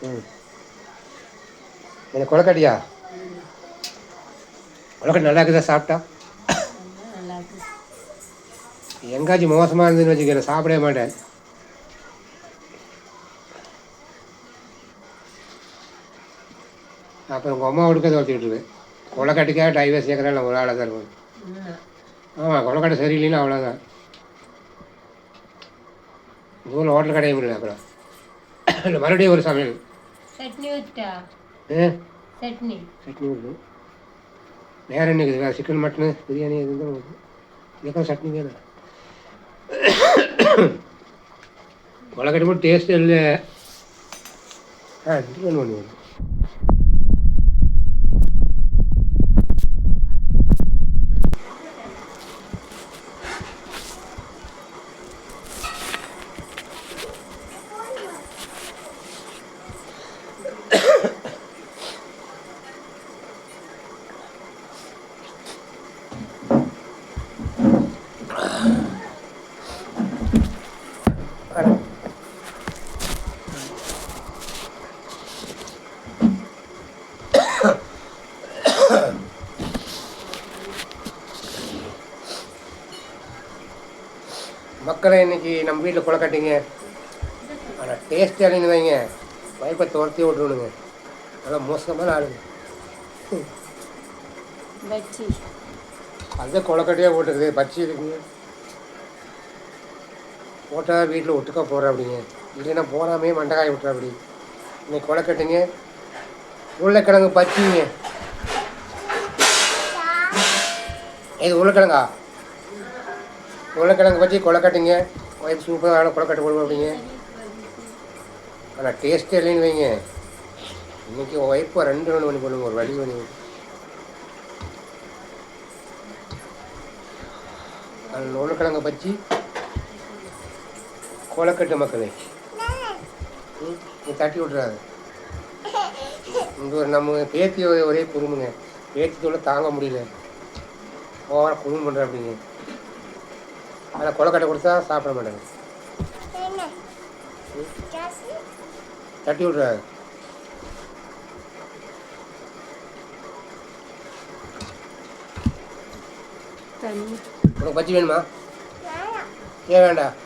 ம் எனக்கு கொலக்கட்டியா கொலக்கட்டை நல்லா இருக்குதா சாப்பிட்டா நல்லா இருக்கு. எங்காச்சும் மோசமாக இருந்துன்னு வச்சுக்க சாப்பிடவே மாட்டேன். அப்புறம் உங்கள் அம்மா வீட்டுக்கே துவச்சிக்கிட்டுருவேன். கொலக்கட்டைக்காக டைவர்ஸ் கேட்குறேன் ஒரு ஆளாக தான் இருக்கும். ஆமாம் கொலக்கட்டை சரியில்லைன்னா அவ்வளோதான். ஊரில் ஹோட்டல் கடையும் இல்லை. அப்புறம் இல்லை மறுபடியும் ஒரு சமையல் சட்னி வச்சா சட்னி சட்னி இருக்குது. வேறு என்ன இருக்குது? வேறு சிக்கன் மட்டனு பிரியாணி எது இருந்தாலும் இதுக்காக சட்னி வேணும். கொலக்கட்டை மட்டும் டேஸ்ட்டு இல்லை. இது ஒன்று மக்களை இன்றைக்கி நம்ம வீட்டில் கொலக்கட்டிங்க. ஆனால் டேஸ்ட்டு அழின்னு வைங்க வைப்பை துரத்தி விட்ருணுங்க. நல்லா மோசமான ஆளுங்க. பச்சி அதுதான் கொலக்கட்டையாக போட்டுருக்குது. பச்சி இருக்குங்க போட்டால் வீட்டில் ஒட்டுக்கா போடுற அப்படிங்க. இல்லைன்னா போடாமே மண்டக்காய் விட்டுற அப்படி. இன்னைக்கு கொலக்கட்டைங்க உருளைக்கிழங்கு பச்சிங்க. இது உருளைக்கிழங்கா உருளைக்கிழங்கு பச்சி கொலக்கட்டைங்க. ஒய்ஃப் சூப்பரான கொலக்கட்டை போடுவோம் அப்படிங்க. ஆனால் டேஸ்ட்டே இல்லைன்னு வைங்க. இன்றைக்கி ஒய்ஃபை 2 பண்ணி பண்ணுங்க. ஒரு வழி பண்ணி அதில் உருளைக்கிழங்கு பச்சி கொலக்கட்டை மக்களே. நீ தட்டி விட்றாது. இங்கே ஒரு நம்ம பேத்தி ஒரே குறும்புங்க. பேத்தி தோட தாங்க முடியல. ஓவராக குறும்பு பண்ணுற அப்படிங்க. அதில் கொலக்கட்டை கொடுத்தா சாப்பிட மாட்டாங்க. தட்டி விட்றாது. உனக்கு பச்சி வேணுமா? ஏன் வேண்டாம்?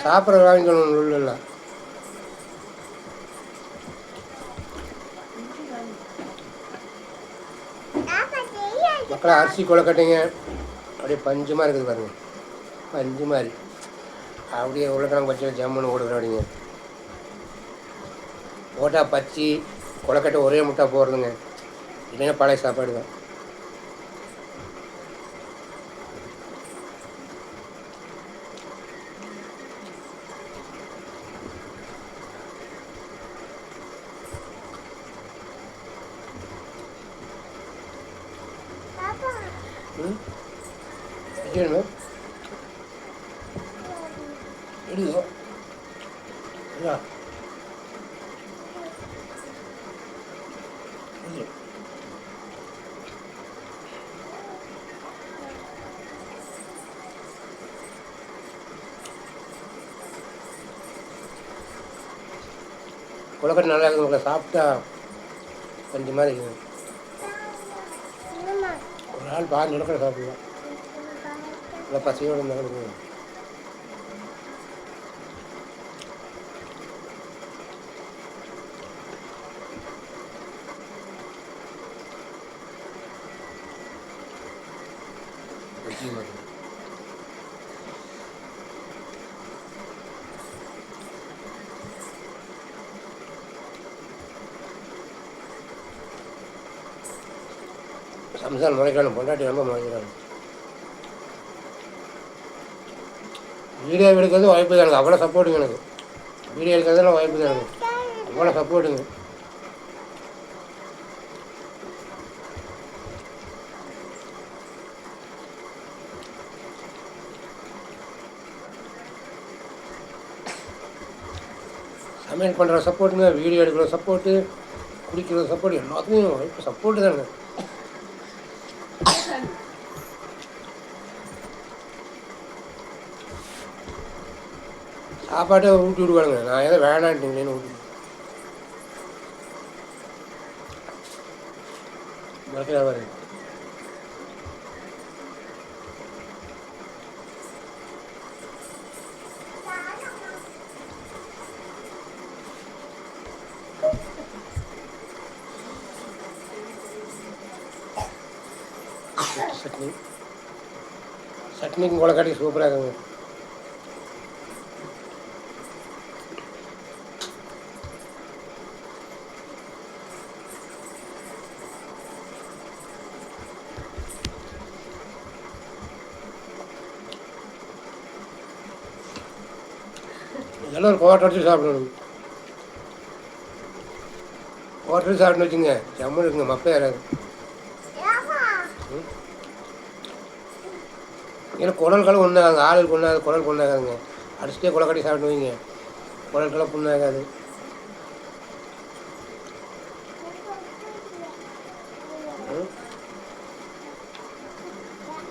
சாப்பிட்ற வாங்கிக்கணும். உள்ள மக்களே அரிசி கொலக்கட்டைங்க அப்படியே பஞ்சுமாக இருக்குது பாருங்கள். பஞ்சு மாதிரி அப்படியே உருளைக்கிழங்கு பச்சி ஜம்முன்னு ஓடுற அப்படிங்க. போட்டா பச்சி கொலக்கட்டை ஒரே முட்டை போடுறதுங்க. இல்லைன்னா பழைய சாப்பாடு தான். வேணுமா? எடுதோ கொலக்கட்டை நல்லா இருக்குது. உங்களை சாப்பிட்டா கொஞ்சம் மாதிரி இருக்குது. ஒரு நாள் பாதி நிலக்கடை சாப்பிடலாம். நல்லா பசியோடு இருந்தாலும் சம்சாரம் முறைக்கணும். பொண்டாட்டி ரொம்ப முறைக்கிறாங்க. வீடியோ எடுக்கிறது வாய்ப்பு தான். எனக்கு அவ்வளோ சப்போர்ட்டுங்க. எனக்கு வீடியோ எடுக்கிறதுலாம் வாய்ப்பு தான். எனக்கு அவ்வளோ சப்போர்ட்டுங்க. சமையல் பண்ணுற சப்போர்ட்டுங்க, வீடியோ எடுக்கிற சப்போர்ட்டு, குடிக்கிற சப்போர்ட், எல்லாத்துலேயும் வாய்ப்பு சப்போர்ட்டு தாங்க. சாப்பாட்டை ஊட்டி விடுவானுங்க. நான் ஏதோ வேணான்ட்டீங்களேன்னு ஊட்டி மறக்கிறாரு. சட்னி சட்னிக்கு முளைக்காட்டி சூப்பராக இருக்குங்க. இதெல்லாம் ஒரு கோட்டை அடிச்சு சாப்பிடணும். கோட்டை சாப்பிட்னு வச்சுங்க ஜம்மு இருக்குங்க, மப்பே ஏறாது. ஏன்னா குடல்களும் ஒன்றாங்க, ஆளுக்கு ஒன்றாது, குடல் கொண்டாகாதுங்க. அடிச்சுட்டே குலை கட்டி சாப்பிட்டு வைங்க, குடல்கெல்லாம் புண்ணாகாது.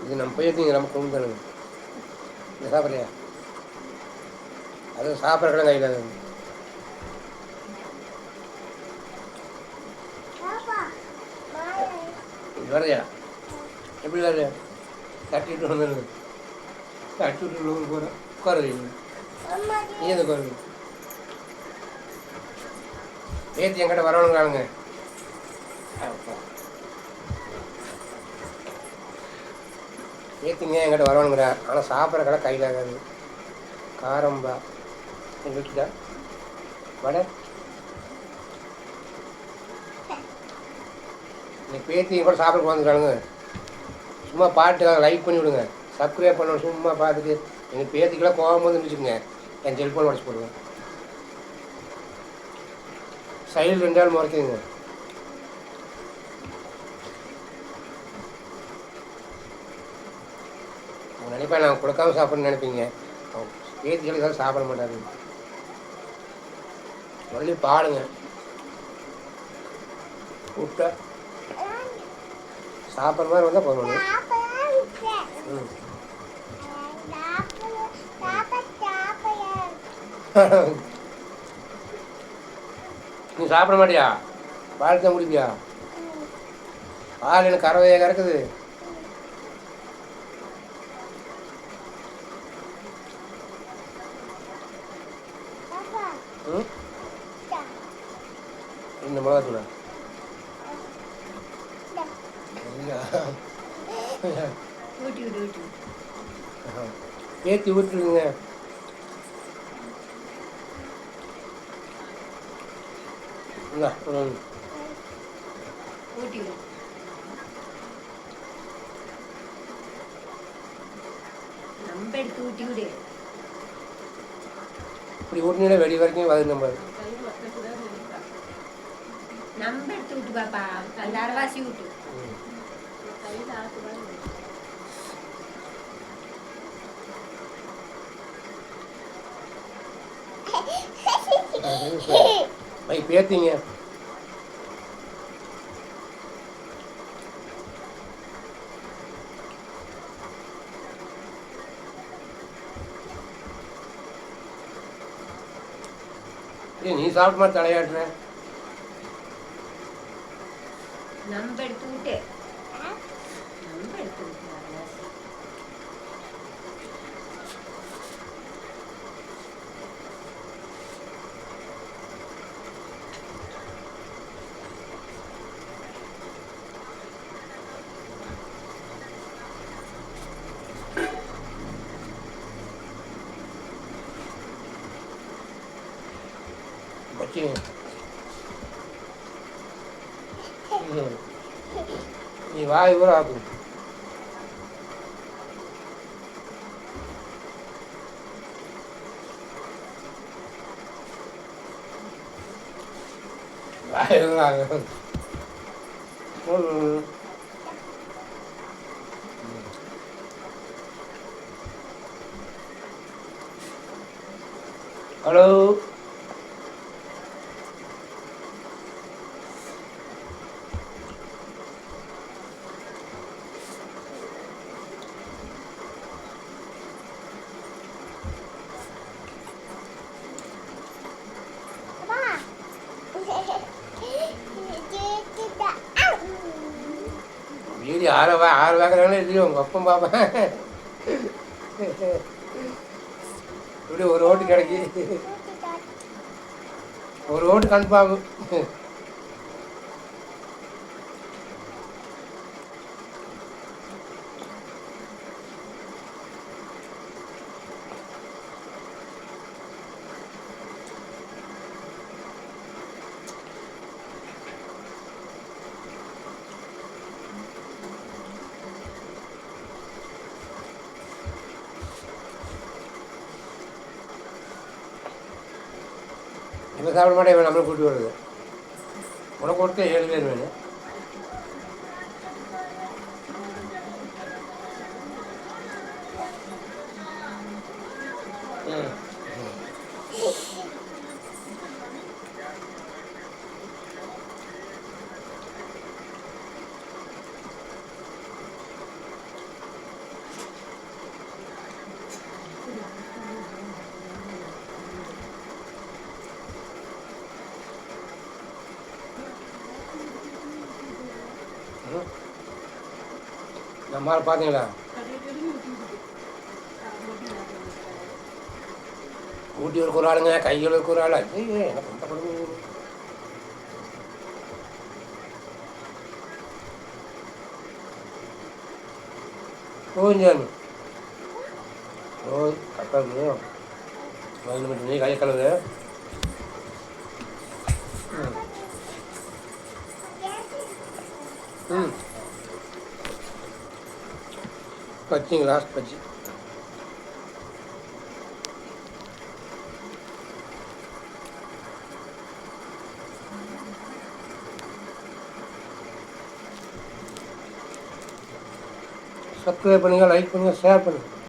இது நம்ம போயிருந்தீங்க, நம்ம கொண்டு தானுங்க. இந்த சாப்பிட்றியா? அது சாப்பிட்றக்கெல்லாம் கையில் இது வரையா? எப்படி வரையா? தட்டிட்டு வந்துடுது, தட்டி விட்டு போகிறேன். உட்காரு, நீ எந்த உட்காரு. நேற்று என்கிட்ட வரணுங்கிறானுங்க. நேற்றுங்க என்கிட்ட வரணுங்கிறா, ஆனால் சாப்பிட்ற கடை கையில் ஆகாது. காரம்பா வீட்டுக்கா வடை. இன்னைக்கு பேத்தியும் கூட சாப்பிட வந்துட்டானுங்க. சும்மா பாட்டுக்காக லைக் பண்ணி விடுங்க, சப்ஸ்கிரைப் பண்ணணும். சும்மா பார்த்துட்டு எங்கள் பேத்திக்கெல்லாம் கோவம் வந்து வச்சுக்கோங்க, என் செல்ஃபோன் உடச்சி போடுவேன். சைடில் 2 நாள் முறைக்குதுங்க. அவங்க நினைப்பேன் நான் கொடுக்காம சாப்பிட்ணுன்னு நினைப்பீங்க. பேத்திகளுக்கு தான் சாப்பிட மாட்டாங்க. மறுபடி பாடுங்க கூப்பிட்டா சாப்பிட்ற மாதிரி வந்தால் போகணும். நீ சாப்பிட மாட்டியா? பால் தான் குடிப்பியா? பால் எனக்கு கறவையாக இருக்குது. இந்த மிளகாத்தூளா ஏற்றி ஊற்றுங்க. இப்படி ஊட்டினா வெடி வரைக்கும் வருது. நம்ம எடுத்து விட்டு பாப்பா, அந்த அரைவாசி விட்டு பேத்திங்க. நீ சாப்பிட்டு மாதிரி தலையாட்டுற. நம்ம எடுத்து விட்டு நம்ம எடுத்து விட்டு நீ வாய் ஊற ஆகும். வாய் ஊற ஆகும். ஹலோ ஆறு வாக்குறாங்களே இல்லையோ உங்கள் அப்பன் பார்ப்பேன் இப்படி ஒரு ஓட்டு கிடைக்கி ஒரு ஓட்டு கன்ஃபார்மு இப்போ சாப்பிட மாட்டேன் இவன் நம்மளை கூட்டி வருது உனக்கு கொடுத்து 7 பேர் வேணும் நம்மளால் பார்த்தீங்களா ஊட்டியூருக்கு ஒரு ஆளுங்க கைகளுக்கு ஒரு ஆள் ஐயோ எனக்கு ரொம்ப கொடுமை போஞ்சாமி ஓ கரெக்டாக மட்டும் நீ கையை கழுவு ம் பச்சிங்களா பச்சி சப்ஸ்கிரைப் பண்ணுங்கள் லைக் பண்ணுங்கள் ஷேர் பண்ணுங்கள்